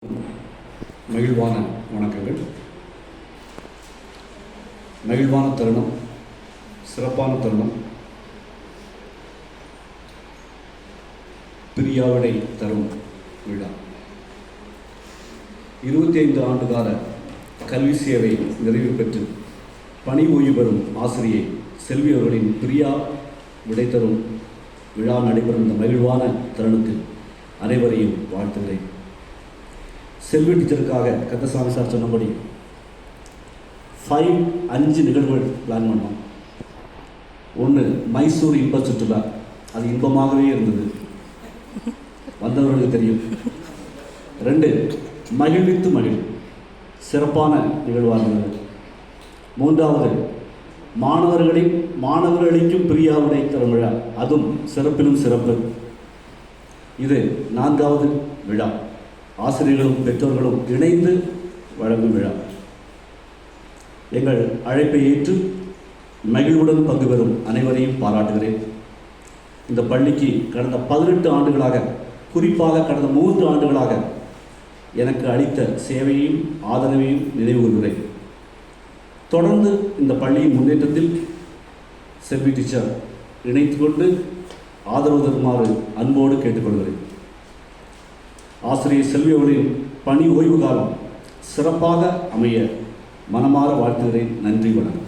மகிழ்வான வணக்கங்கள். மகிழ்வான தருணம், சிறப்பான தருணம். பிரியாவிடை தரும் விழா. 25 ஆண்டுகால கல்வி சேவை நிறைவு பெற்று பணி ஓய்வு பெறும் ஆசிரியை செல்வி அவர்களின் பிரியா விடை தரும் விழா நடைபெறும் இந்த மகிழ்வான தருணத்தில் அனைவரையும் வாழ்த்துகிறேன். செல்வி டீச்சருக்காக கந்தசாமி சார் சொன்னபடி 5 நிகழ்வுகள் பிளான் பண்ணோம். ஒன்று, மைசூர் இன்ப சுற்றுலா. அது இன்பமாகவே இருந்தது, வந்தவர்களுக்கு தெரியும். 2, மகிழ்வித்து மகிழ், சிறப்பான நிகழ்வாக இருந்தது. 3வது, மாணவர்களுக்கும் பிரியாவிடை தரும் விழா, அதுவும் சிறப்பிலும் சிறப்பு. இது 4வது விழா, ஆசிரியர்களும் பெற்றோர்களும் இணைந்து வழங்கும் விழா. எங்கள் அழைப்பை ஏற்று மகிழ்வுடன் பங்கு பெறும் அனைவரையும் பாராட்டுகிறேன். இந்த பள்ளிக்கு கடந்த 18 ஆண்டுகளாக, குறிப்பாக கடந்த 3 ஆண்டுகளாக எனக்கு அளித்த சேவையையும் ஆதரவையும் நினைவு கூறுகிறேன். தொடர்ந்து இந்த பள்ளியின் முன்னேற்றத்தில் செல்வி டீச்சர் இணைத்து கொண்டு ஆதரவு தருமாறு அன்போடு கேட்டுக்கொள்கிறேன். ஆசிரியர் செல்வி அவர்களின் பணி ஓய்வு காலம் சிறப்பாக அமைய மனமாற வாழ்த்துகிறேன். நன்றி, வணக்கம்.